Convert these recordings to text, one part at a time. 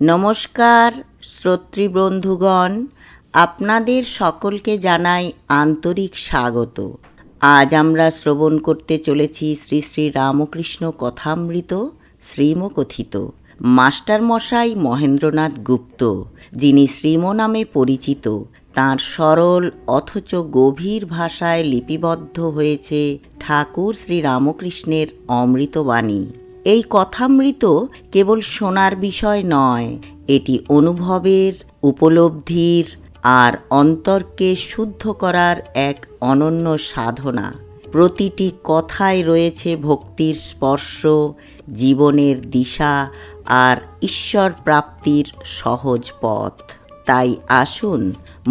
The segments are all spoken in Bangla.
নমস্কার শ্রোতৃবন্ধুগণ, আপনাদের সকলকে জানাই আন্তরিক স্বাগত। আজ আমরা শ্রবণ করতে চলেছি শ্রী শ্রী রামকৃষ্ণ কথামৃত শ্রীমকথিত মাস্টারমশাই মহেন্দ্রনাথ গুপ্ত, যিনি শ্রীম নামে পরিচিত। তাঁর সরল অথচ গভীর ভাষায় লিপিবদ্ধ হয়েছে ঠাকুর শ্রী রামকৃষ্ণের অমৃতবাণী। এই কথামৃত কেবল শোনার বিষয় নয়, এটি অনুভবের, উপলব্ধির আর অন্তরকে শুদ্ধ করার এক অনন্য সাধনা। প্রতিটি কথায় রয়েছে ভক্তির স্পর্শ, জীবনের দিশা আর ঈশ্বর প্রাপ্তির সহজ পথ। তাই আসুন,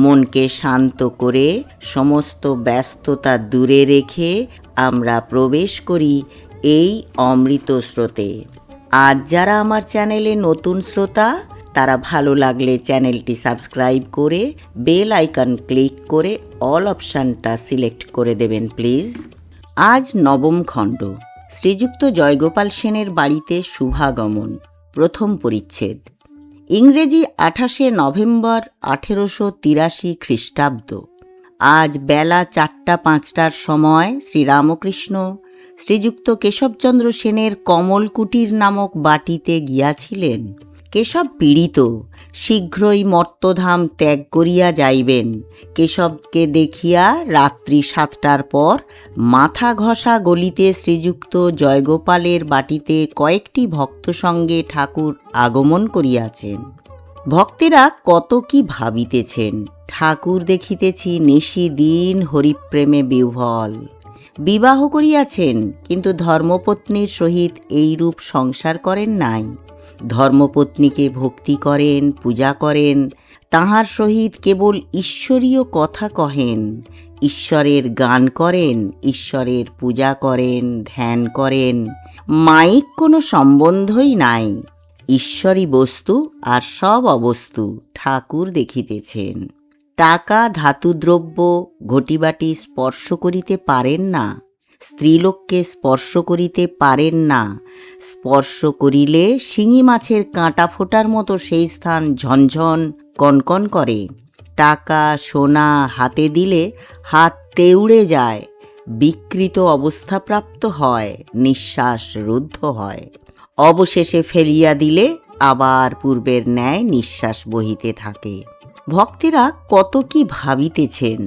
মনকে শান্ত করে সমস্ত ব্যস্ততা দূরে রেখে আমরা প্রবেশ করি এই অমৃত স্রোতে। আজ যারা আমার চ্যানেলে নতুন শ্রোতা, তারা ভালো লাগলে চ্যানেলটি সাবস্ক্রাইব করে বেল আইকন ক্লিক করে অল অপশানটা সিলেক্ট করে দেবেন প্লিজ। আজ নবম খণ্ড, শ্রীযুক্ত জয়গোপাল সেনের বাড়িতে শুভাগমন, প্রথম পরিচ্ছেদ। ইংরেজি 28শে নভেম্বর 1883 খ্রিস্টাব্দ। আজ বেলা 4:05টার সময় শ্রীরামকৃষ্ণ শ্রীযুক্ত কেশবচন্দ্র সেনের কমলকুটির নামক বাটিতে গিয়াছিলেন। কেশব পীড়িত, শীঘ্রই মর্তধাম ত্যাগ করিয়া যাইবেন। কেশবকে দেখিয়া রাত্রি 7টার পর মাথা ঘষা গলিতে শ্রীযুক্ত জয়গোপালের বাটিতে কয়েকটি ভক্ত সঙ্গে ঠাকুর আগমন করিয়াছেন। ভক্তেরা কত কি ভাবিতেছেন। ঠাকুর দেখিতেছি নিশিদিন হরিপ্রেমে বিহ্বল। বিবাহ করিয়াছেন, কিন্তু ধর্মপত্নীর সহিত এইরূপ সংসার করেন নাই। ধর্মপত্নীকে ভক্তি করেন, পূজা করেন, তাহার সহিত কেবল ঈশ্বরীয় কথা কহেন, ঈশ্বরের গান করেন, ঈশ্বরের পূজা করেন, ধ্যান করেন। মায়িক কোনো সম্বন্ধই নাই। ঈশ্বরী বস্তু আর সব অবস্তু ঠাকুর দেখিতেছেন। টাকা, ধাতুদ্রব্য, ঘটিবাটি স্পর্শ করিতে পারেন না। স্ত্রীলোককে স্পর্শ করিতে পারেন না। স্পর্শ করিলে শিঙি মাছের কাঁটা ফোটার মতো সেই স্থান ঝনঝন কনকন করে। টাকা, সোনা হাতে দিলে হাত তেউড়ে যায়, বিকৃত অবস্থাপ্রাপ্ত হয়, নিঃশ্বাস রুদ্ধ হয়। অবশেষে ফেলিয়া দিলে আবার পূর্বের ন্যায় নিঃশ্বাস বহিতে থাকে। ভক্তেরা কত কি ভাবিতেছেন।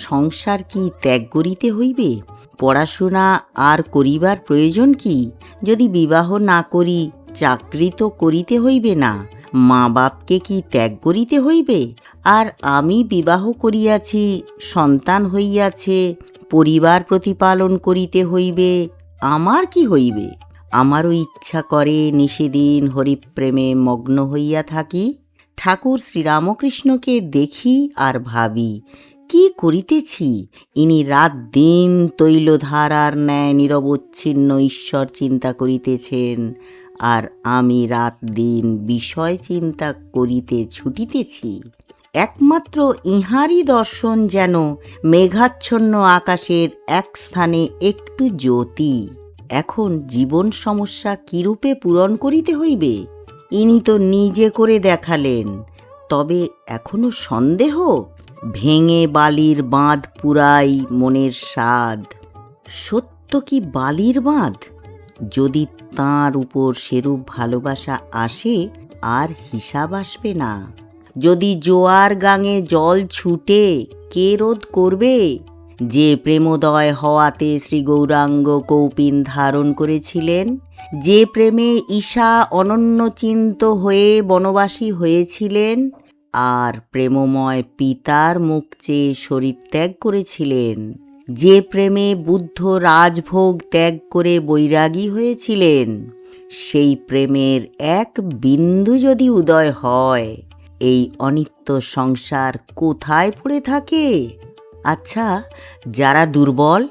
সংসার কি ত্যাগ করিতে হইবে? পড়াশোনা আর করিবার প্রয়োজন কি? যদি বিবাহ না করি, চাকরি তো করিতে হইবে না। মা বাপকে কি ত্যাগ করিতে হইবে? আর আমি বিবাহ করিয়াছি, সন্তান হইয়াছে, পরিবার প্রতিপালন করিতে হইবে, আমার কি হইবে? আমারও ইচ্ছা করে নিশিদিন হরিপ্রেমে মগ্ন হইয়া থাকি। ঠাকুর শ্রীরামকৃষ্ণকে দেখি আর ভাবি, কি করিতেছি? ইনি রাত দিন তৈলধারার ন্যায় নিরবচ্ছিন্ন ঈশ্বর চিন্তা করিতেছেন, আর আমি রাত দিন বিষয় চিন্তা করিতে ছুটিতেছি। একমাত্র ইহারই দর্শন যেন মেঘাচ্ছন্ন আকাশের এক স্থানে একটু জ্যোতি। এখন জীবন সমস্যা কিরূপে পূরণ করিতে হইবে? ইনি তো নিজে করে দেখালেন, তবে এখনো সন্দেহ? ভেঙে বালির বাঁধ পুরাই মনের সাধ। সত্য কি বালির বাঁধ? যদি তাঁর উপর সেরূপ ভালোবাসা আসে, আর হিসাব আসবে না। যদি জোয়ার গাঙে জল ছুটে, কে রোধ করবে? যে প্রেমোদয় হওয়াতে শ্রী গৌরাঙ্গ কৌপিন ধারণ করেছিলেন, যে প্রেমে ঈশা অনন্যচিন্ত হয়ে বনবাসী হয়েছিলেন, আর প্রেমময় পিতার মুখ চেয়ে শরীর ত্যাগ করেছিলেন, যে প্রেমে বুদ্ধ রাজভোগ ত্যাগ করে বৈরাগী হয়েছিলেন, সেই প্রেমের এক বিন্দু যদি উদয় হয়, এই অনিত্য সংসার কোথায় পড়ে থাকে? আচ্ছা, যারা দুর্বল,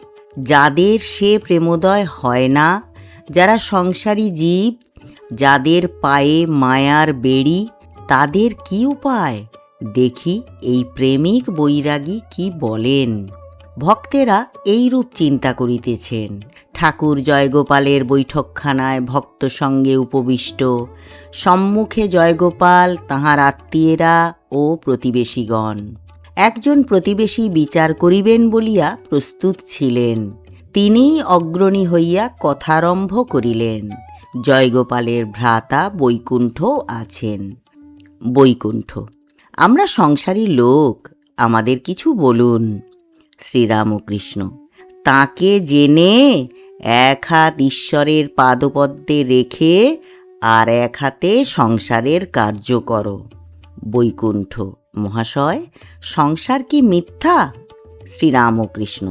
যাদের সে প্রেমোদয় হয় না, যারা সংসারী জীব, যাদের পায়ে মায়ার বেড়ি, তাদের কি উপায়? দেখি এই প্রেমিক বৈরাগী কি বলেন। ভক্তেরা এইরূপ চিন্তা করিতেছেন। ঠাকুর জয়গোপালের বৈঠকখানায় ভক্ত সঙ্গে উপবিষ্ট, সম্মুখে জয়গোপাল, তাঁহার আত্মীয়েরা ও প্রতিবেশীগণ। একজন প্রতিবেশী বিচার করিবেন বলিয়া প্রস্তুত ছিলেন। তিনিই অগ্রণী হইয়া কথারম্ভ করিলেন। জয়গোপালের ভ্রাতা বৈকুণ্ঠ আছেন। বৈকুণ্ঠ: আমরা সংসারী লোক, আমাদের কিছু বলুন। শ্রীরামকৃষ্ণ: তাকে জেনে এক হাত ঈশ্বরের পাদপদ্মে রেখে আর এক হাতে সংসারের কার্য করো। বৈকুণ্ঠ: মহাশয়, সংসার কি মিথ্যা? শ্রীরামকৃষ্ণ: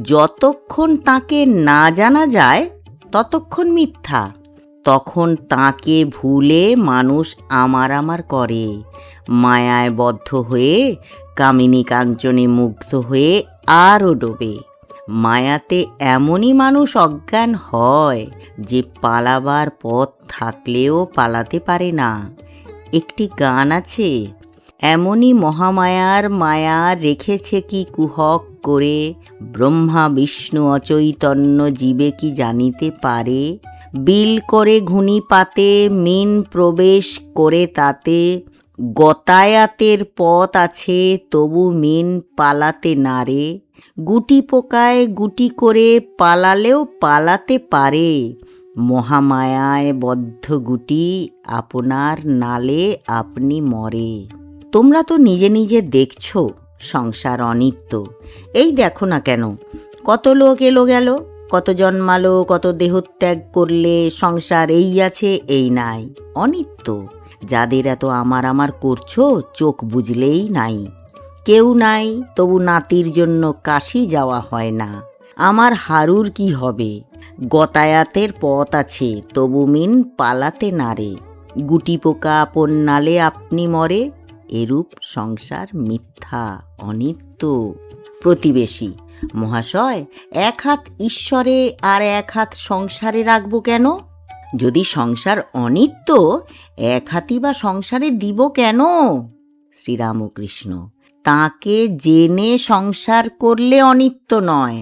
যতক্ষণ তাকে না জানা যায় ততক্ষণ মিথ্যা। তখন তাকে ভুলে মানুষ আমার করে, মায়ায় বদ্ধ হয়ে, কামিনী কাঞ্চনে মুগ্ধ হয়ে আরও ডোবে। মায়াতে এমনই মানুষ অজ্ঞান হয় যে পালাবার পথ থাকলেও পালাতে পারে না। একটি গান আছে, এমনই মহামায়ার মায়া রেখেছে কি কুহক করে, ব্রহ্মা বিষ্ণু অচৈতন্য জীবে কি জানিতে পারে। বিল করে ঘুনি পাতে, মিন প্রবেশ করে তাতে, গতায়াতের পথ আছে তবু মিন পালাতে নারে। গুটি পোকায় গুটি করে পালালেও পালাতে পারে, মহামায়ায় বদ্ধ গুটি আপনার নালে আপনি মরে। তোমরা তো নিজে নিজে দেখছো সংসার অনিত্য। এই দেখো না কেন, কত লোক এলো গেল, কত জন্মালো, কত দেহত্যাগ করলে, সংসার এই আছে এই নাই, অনিত্য। যাদের এত আমার করছো চোখ বুঝলেই নাই। কেউ নাই, তবু নাতির জন্য কাশি যাওয়া হয় না। আমার হারুর কি হবে? গতায়াতের পথ আছে তবু মিন পালাতে নারে। গুটি পোকা আপন নালে আপনি মরে, এরূপ সংসার মিথ্যা, অনিত্য। প্রতিবেশী: মহাশয়, এক হাত ঈশ্বরে আর এক হাত সংসারে রাখবো কেন? যদি সংসার অনিত্য, এক হাতই বা সংসারে দিব কেন? শ্রীরামকৃষ্ণ: তাকে জেনে সংসার করলে অনিত্য নয়।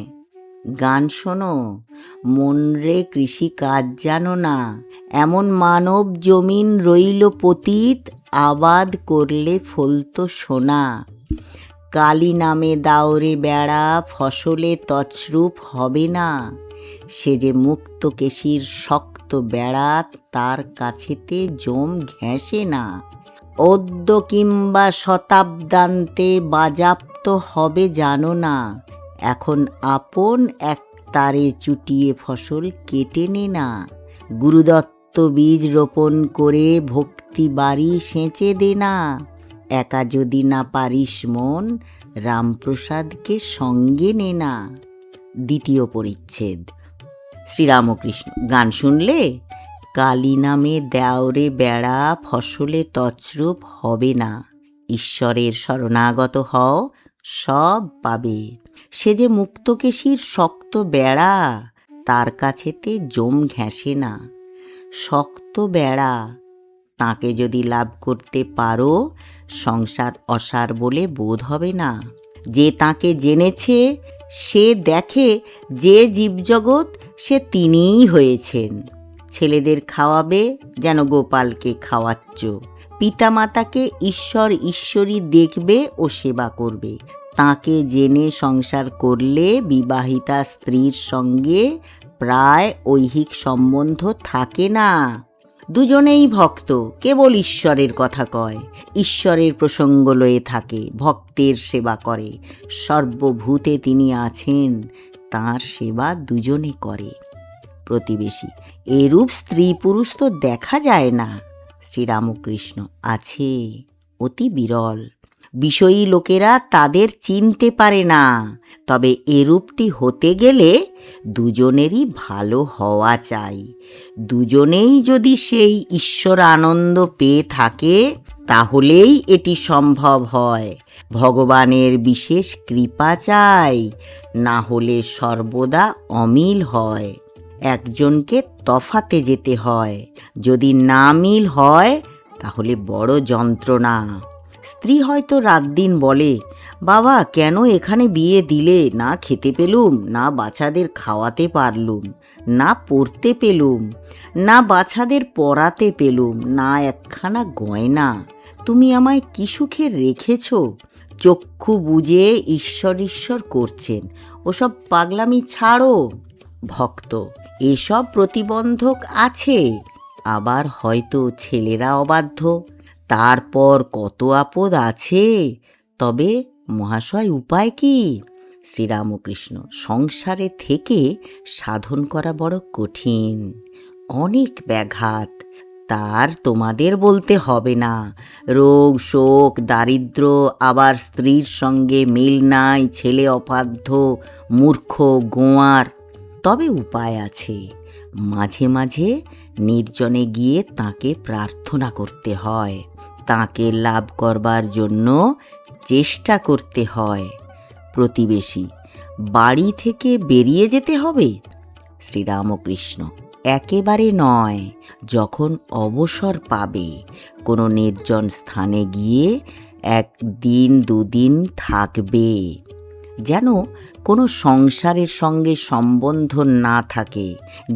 গান শোনো, মন রে কৃষি কাজ জানো না, এমন মানব জমিন রইল পতিত, আবাদ করলে ফলতো সোনা। কালী নামে দাওরে বেড়া, ফসলে তছরূপ হবে না। সে যে মুক্ত কেশির শক্ত বেড়া, তার কাছেতে জম ঘেঁষে না। অদ্য কিংবা শতাব্দান্তে বাজাপ্ত হবে জানো না, এখন আপন এক তারে চুটিয়ে ফসল কেটে নে না। গুরুদত্ত বীজ রোপণ করে ভক্তি বাড়ি সেঁচে দে না। একা যদি না পারিস মন, রামপ্রসাদকে সঙ্গে নে না। দ্বিতীয় পরিচ্ছেদ। শ্রীরামকৃষ্ণ: গান শুনলে? কালী নামে দেওরে বেড়া, ফসলে তছরূপ হবে না। ঈশ্বরের শরণাগত হও, সব পাবে। সে যে মুক্তকেশীর শক্ত বেড়া, তার কাছেতে জম ঘেঁষে না। শক্ত বেড়া, তাকে যদি লাভ করতে পারো, সংসার অসার বলে বোধ হবে না। যে তাকে জেনেছে সে দেখে যে জীবজগৎ সে তিনিই হয়েছেন। ছেলেদের খাওয়াবে যেন গোপালকে খাওয়াচ্ছ। পিতামাতাকে ঈশ্বর ঈশ্বরী দেখবে ও সেবা করবে। তাকে জেনে সংসার করলে বিবাহিতা স্ত্রীর সঙ্গে প্রায় ঐহিক সম্বন্ধ থাকে না। দুজনেই ভক্ত, কেবল ঈশ্বরের কথা কয়, ঈশ্বরের প্রসঙ্গ লয়ে থাকে, ভক্তের সেবা করে। সর্বভূতে তিনি আছেন, তাঁর সেবা দুজনে করে। প্রতিবেশী: এরূপ স্ত্রী পুরুষ তো দেখা যায় না। শ্রীরামকৃষ্ণ: আছে, অতি বিরল। বিষয়ী লোকেরা তাদের চিনতে পারে না। তবে এরূপটি হতে গেলে দুজনেরই ভালো হওয়া চাই। দুজনেই যদি সেই ঈশ্বর আনন্দ পেয়ে থাকে, তাহলেই এটি সম্ভব হয়। ভগবানের বিশেষ কৃপা চাই, না হলে সর্বদা অমিল হয়। একজনকে তফাতে যেতে হয়, যদি না মিল হয় তাহলে বড় যন্ত্রণা। স্ত্রী হয়তো রাত দিন বলে, বাবা কেন এখানে বিয়ে দিলে, না খেতে পেলুম, না বাচ্চাদের খাওয়াতে পারলুম, না পড়তে পেলুম, না বাচ্চাদের পড়াতে পেলুম, না একখানা গয়না, তুমি আমায় কি সুখে রেখেছ। চক্ষু বুজে ঈশ্বর ঈশ্বর করছেন, ওসব পাগলামি ছাড়ো। ভক্ত, এসব প্রতিবন্ধক আছে, আবার হয়তো ছেলেরা অবাধ্য, তারপর কত আপদ আছে। তবে মহাশয় উপায় কি? শ্রীরামকৃষ্ণ, সংসারে থেকে সাধন করা বড় কঠিন, অনেক ব্যাঘাত, তার তোমাদের বলতে হবে না। রোগ শোক দারিদ্র, আবার স্ত্রীর সঙ্গে মিল নাই, ছেলে অবাধ্য মূর্খ গোঁয়ার। তবে উপায় আছে, মাঝে মাঝে নির্জনে গিয়ে তাকে প্রার্থনা করতে হয়, তাকে লাভ করবার জন্য চেষ্টা করতে হয়। প্রতিবেশী, বাড়ি থেকে বেরিয়ে যেতে হবে? শ্রীরামকৃষ্ণ, একেবারে নয়, যখন অবসর পাবে কোনো নির্জন স্থানে গিয়ে 1 দিন 2 দিন থাকবে, যেন কোনো সংসারের সঙ্গে সম্বন্ধ না থাকে,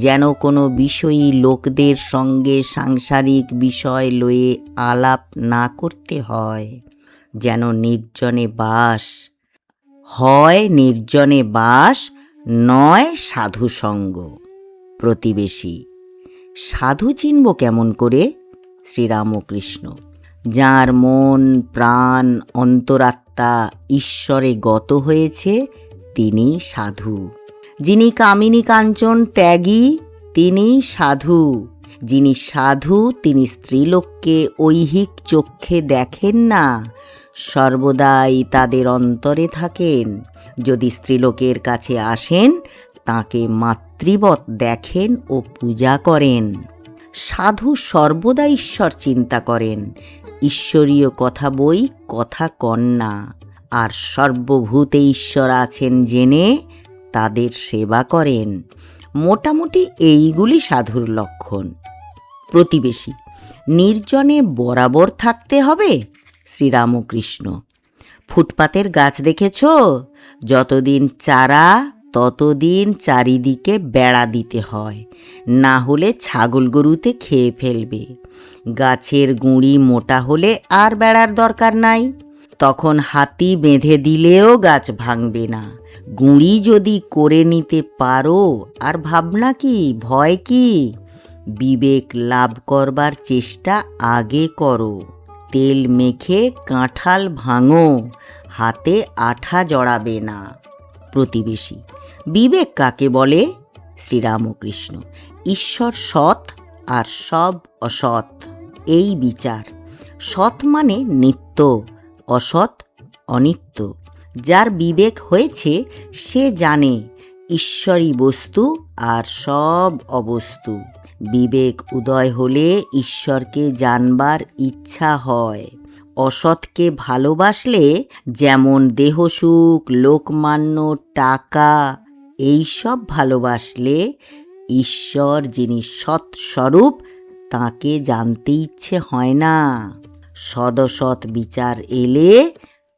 যেন কোনো বিষয়ী লোকদের সঙ্গে সাংসারিক বিষয় লয়ে আলাপ না করতে হয়, যেন নির্জনে বাস হয়, নির্জনে বাস নয় সাধুসঙ্গ। প্রতিবেশী, সাধু চিনব কেমন করে? শ্রীরামকৃষ্ণ, যার মন প্রাণ অন্তরাত্মা ঈশ্বরে গত হয়েছে তিনি সাধু। যিনি কামিনী কাঞ্চন ত্যাগী তিনি সাধু। যিনি সাধু তিনি স্ত্রীলোককে ঐহিক চক্ষে দেখেন না, সর্বদাই তাদের অন্তরে থাকেন। যদি স্ত্রীলোকের কাছে আসেন তাকে মাতৃবৎ দেখেন ও পূজা করেন। সাধু সর্বদা ঈশ্বর চিন্তা করেন, ঈশ্বরীয় কথা বই কথা কন না, আর সর্বভূতে ঈশ্বর আছেন জেনে তাদের সেবা করেন। মোটামুটি এইগুলি সাধুর লক্ষণ। প্রতিবেশী, নির্জনে বরাবর থাকতে হবে? শ্রীরামকৃষ্ণ, ফুটপাতের গাছ দেখেছ? যতদিন চারা ততদিন চারিদিকে বেড়া দিতে হয়, না হলে ছাগল গরুতে খেয়ে ফেলবে। গাছের গুঁড়ি মোটা হলে আর বেড়ার দরকার নাই, তখন হাতি বেঁধে দিলেও গাছ ভাঙবে না। গুঁড়ি যদি করে নিতে পারো আর ভাবনা কি, ভয় কি? বিবেক লাভ করবার চেষ্টা আগে করো। তেল মেখে কাঁঠাল ভাঙো, হাতে আঠা জড়াবে না। প্রতিবেশী, বিবেক কাকে বলে? শ্রীরামকৃষ্ণ, ঈশ্বর সৎ আর সব অসৎ, এই বিচার। সৎ মানে নিত্য, অসৎ অনিত্য। যার বিবেক হয়েছে সে জানে ঈশ্বরই বস্তু আর সব অবস্তু। বিবেক উদয় হলে ঈশ্বরকে জানবার ইচ্ছা হয়। অসৎকে ভালোবাসলে যেমন দেহসুখ, লোকমান্য, টাকা এইসব ভালোবাসলে ঈশ্বর যিনি সৎস্বরূপ তাকে জানতে ইচ্ছে হয় না। সদসৎ বিচার এলে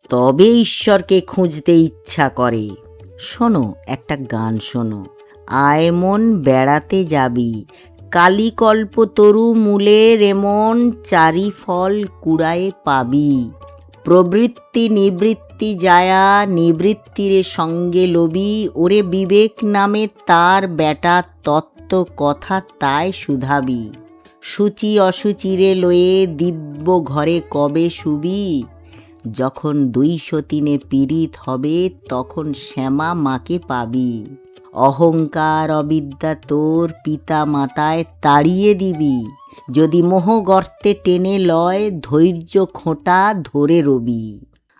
তবে ঈশ্বরকে খুঁজতে ইচ্ছা করে। শোনো, একটা গান শোনো। আয় মন বেড়াতে যাবি, কালীকল্পতরু মূলের এমন চারি ফল কুড়ায়ে পাবি। প্রবৃত্তি নিবৃত্তি যায়া নিবৃত্তিরে সঙ্গে লবি, ওরে বিবেক নামে তার বেটা তত্ত্ব কথা তাই শুধাবি। সূচি অসুচিরে লয়ে দিব্য ঘরে কবে শুবি। যখন 203 পীড়িত হবে তখন শ্যামা মাকে পাবি। অহংকার অবিদ্যা তোর পিতা মাতায় তাড়িয়ে দিবি। যদি মোহ গর্তে টেনে লয় ধৈর্য খোঁটা ধরে রবি।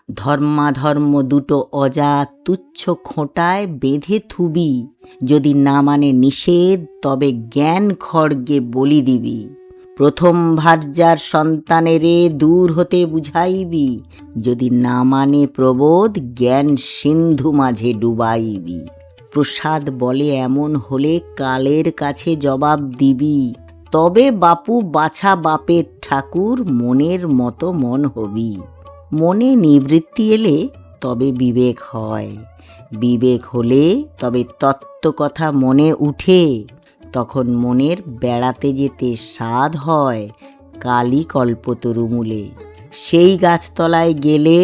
ধর্মাধর্ম দুটো অজাত তুচ্ছ খোঁটায় বেঁধে থুবি। যদি না মানে নিষেধ তবে জ্ঞান খড়গে বলি দিবি। প্রথম ভার্যার সন্তানেরে দূর হতে বুঝাইবি। যদি না মানে প্রবোধ জ্ঞান সিন্ধু মাঝে ডুবাইবি। প্রসাদ বলে এমন হলে কালের কাছে জবাব দিবি। তবে বাপু বাছা বাপের ঠাকুর মনের মতো মন হবি। মনে নিবৃত্তি এলে তবে বিবেক হয়, বিবেক হলে তবে তত্ত্বকথা মনে উঠে। তখন মনের বেড়াতে যেতে স্বাদ হয় কালী কল্পতরুমূলে। সেই গাছতলায় গেলে,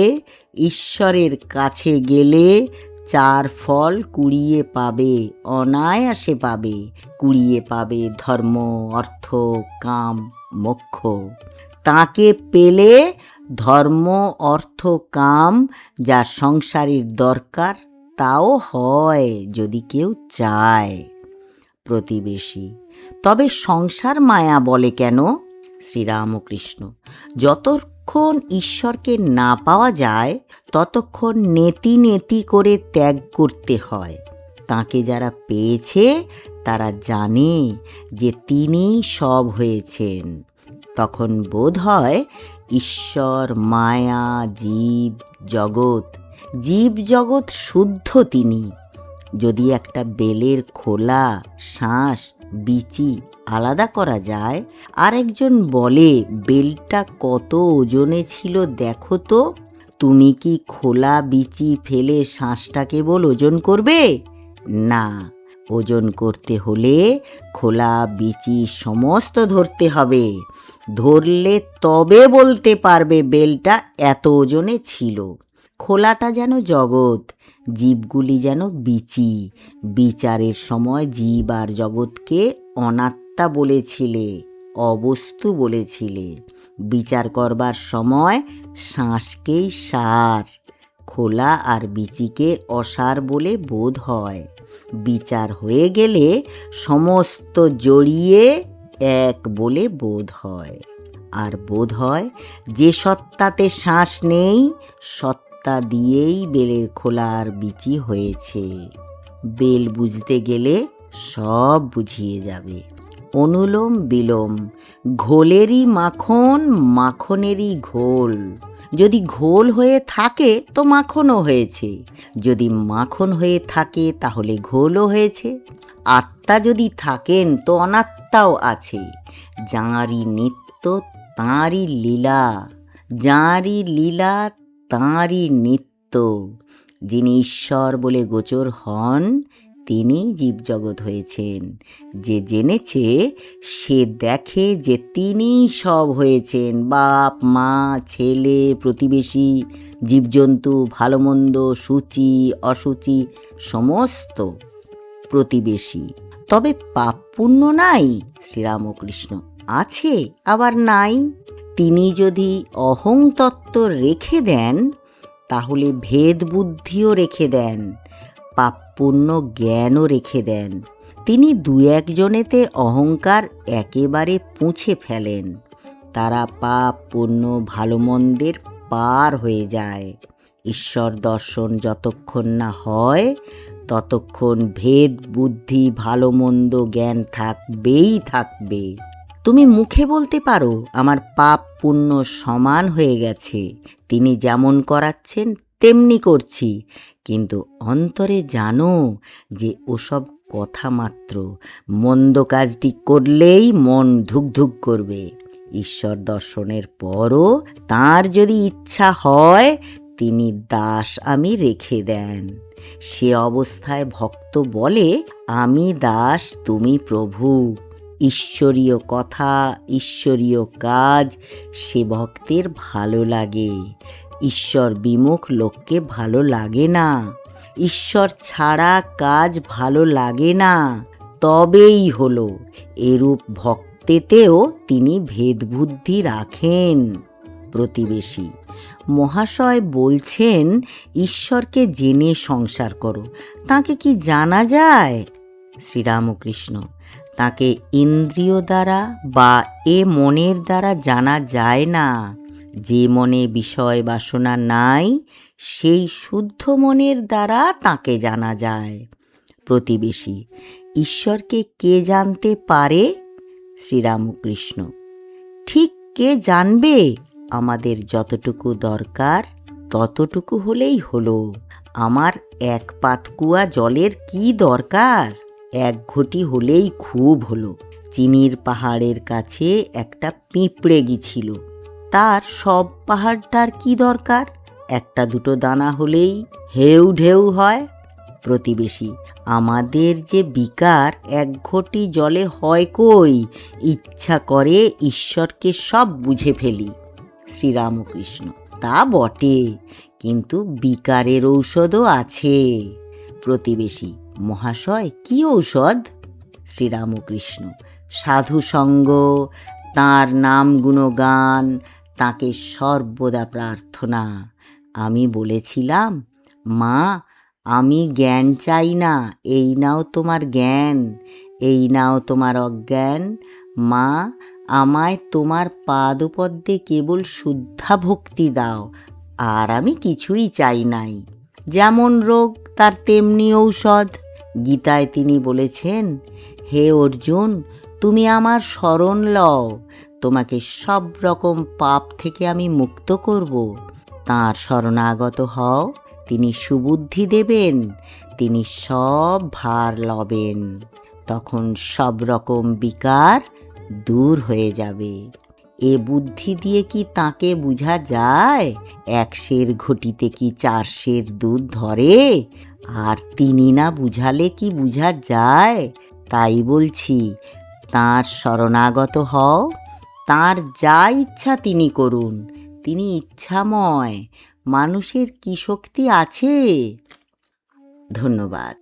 ঈশ্বরের কাছে গেলে, চার ফল কুড়িয়ে পাবে, অনায়াসে পাবে। কুড়িয়ে পাবে ধর্ম, অর্থ, কাম, মোক্ষ। তাকে পেলে ধর্ম, অর্থ, কাম যা সংসারের দরকার তাও হয় যদি কেউ চায়। প্রতিবেশী: তবে সংসার মায়া বলে কেন? শ্রীরামকৃষ্ণ: যতক্ষণ ঈশ্বরকে না পাওয়া যায় ততক্ষণ নেতি নেতি করে ত্যাগ করতে হয়। তাকে যারা পেয়েছে তারা জানে যে তিনি সব হয়েছেন। তখন বোধ হয় ঈশ্বর, মায়া, জীব জগৎ, জীব জগৎ শুদ্ধ তিনি। যদি একটা বেলের খোলা, শাঁস, বিচি আলাদা করা যায়, আর একজন বলে বেলটা কত ওজনে ছিল দেখো তো, তুমি কি খোলা বিচি ফেলে শাঁসটা কেবল ওজন করবে? না, ওজন করতে হলে খোলা বিচি সমস্ত ধরতে হবে। ধরলে তবে বলতে পারবে বেলটা এত ওজনে ছিল। খোলাটা যেন জগৎ, জীবগুলি যেন বিচি। বিচারের সময় জীব আর জগৎকে অনাত্মা বলেছিলে, অবস্তু বলেছিলে। বিচার করবার সময় শ্বাসকেই সার, খোলা আর বিচিকে অসার বলে বোধ হয়। বিচার হয়ে গেলে সমস্ত জড়িয়ে এক বলে বোধ হয়। আর বোধ হয় যে সত্তাতে শ্বাস নেই, সত্তা দিয়েই বেলের খোলা আর বিচি হয়েছে। বেল বুঝতে গেলে সব বুঝিয়ে যাবে। অনুলোম বিলোম: ঘোলেরই মাখন, মাখনেরই ঘোল। যদি ঘোল হয়ে থাকে তো মাখনও হয়েছে, যদি মাখন হয়ে থাকে তাহলে ঘোলও হয়েছে। আত্মা যদি থাকেন তো অনাত্মাও আছে। যাঁরই নিত্য তাঁরই লীলা, যাঁরই লীলা তাঁরই নিত্য। যিনি ঈশ্বর বলে গোচর হন তিনি জীবজগৎ হয়েছেন। যে জেনেছে সে দেখে যে তিনি সব হয়েছেন, বাপ, মা, ছেলে, প্রতিবেশী, জীবজন্তু, ভালো মন্দ, সূচি অসুচি সমস্ত প্রতিবেশী। তবে পাপ পুণ্য নাই? শ্রীরামকৃষ্ণ: আছে, আবার নাই। তিনি যদি অহং তত্ত্ব রেখে দেন তাহলে ভেদ বুদ্ধিও রেখে দেন, পাপ পুণ্য জ্ঞানও রেখে দেন। তিনি দু একজনেতে অহংকার একেবারে পুঁছে ফেলেন। তারা পাপ পুণ্য ভালো মন্দের পার হয়ে যায়। ঈশ্বর দর্শন যতক্ষণ না হয় ততক্ষণ ভেদ বুদ্ধি ভালো মন্দ জ্ঞান থাকবেই থাকবে। তুমি মুখে বলতে পারো আমার পাপ পুণ্য সমান হয়ে গেছে, তিনি যেমন করাচ্ছেন তেমনি করছি, কিন্তু অন্তরে জানো যে ওসব কথা মাত্র। মন্দ কাজটি করলেই মন ধুকধুক করবে। ঈশ্বর দর্শনের পরও তাঁর যদি ইচ্ছা হয় তিনি দাস আমি রেখে দেন। সে অবস্থায় ভক্ত বলে আমি দাস তুমি প্রভু। ঈশ্বরীয় কথা, ঈশ্বরীয় কাজ সে ভক্তের ভালো লাগে। ঈশ্বর বিমুখ লোককে ভালো লাগে না। ঈশ্বর ছাড়া কাজ ভালো লাগে না। তবেই হলো এরূপ ভক্তেতেও তিনি ভেদবুদ্ধি রাখেন। প্রতিবেশী: মহাশয় বলছেন ঈশ্বরকে জেনে সংসার করো, তাকে কি জানা যায়? শ্রীরামকৃষ্ণ: তাকে ইন্দ্রিয় দ্বারা বা এ মনের দ্বারা জানা যায় না। যে মনে বিষয় বাসনা নাই সেই শুদ্ধ মনের দ্বারা তাকে জানা যায়। প্রতিবেশী: ঈশ্বরকে কে জানতে পারে? শ্রীরামকৃষ্ণ: ঠিক কে জানবে? আমাদের যতটুকু দরকার ততটুকু হলেই হলো। আমার এক পাতকুয়া জলের কি দরকার? এক ঘটি হলেই খুব হলো। চিনির পাহাড়ের কাছে একটা পিঁপড়ে গিয়েছিল, তার সব পাহাড়টার কি দরকার? একটা দুটো দানা হলেই হেউ ঢেউ হয়। প্রতিবেশী: আমাদের যে বিকার এক ঘটি জলে হয় কই, ইচ্ছা করে ঈশ্বরকে সব বুঝে ফেলি। শ্রীরামকৃষ্ণ: তা বটে, কিন্তু বিকারের ঔষধও আছে। প্রতিবেশী: মহাশয়, কি ঔষধ? শ্রীরামকৃষ্ণ: সাধু সঙ্গ, তাঁর নাম গুণগান, তাঁকে সর্বদা প্রার্থনা। আমি বলেছিলাম, মা, আমি জ্ঞান চাই না, এই নাও তোমার জ্ঞান, এই নাও তোমার অজ্ঞান। মা, আমায় তোমার পাদপদ্মে কেবল শুদ্ধা ভক্তি দাও, আর আমি কিছুই চাই নাই। যেমন রোগ তার তেমনি ঔষধ। গীতায় তিনি বলেছেন, হে অর্জুন, তুমি আমার শরণ লও, তোমাকে সব রকম পাপ থেকে আমি মুক্ত করব। তাঁর শরণাগত হও, তিনি সুবুদ্ধি দেবেন, তিনি সব ভার লবেন। তখন সব রকম বিকার দূর হয়ে যাবে। এ বুদ্ধি দিয়ে কি তাকে বুঝা যায়? 1 সের ঘটিতে কি 4 সের দুধ ধরে? আর তিনি না বুঝালে কি বুঝা যায়? তাই বলছি, তাঁর শরণাগত হও, তাঁর যা ইচ্ছা তিনি করুন, তিনি ইচ্ছাময়। মানুষের কি শক্তি আছে? ধন্যবাদ।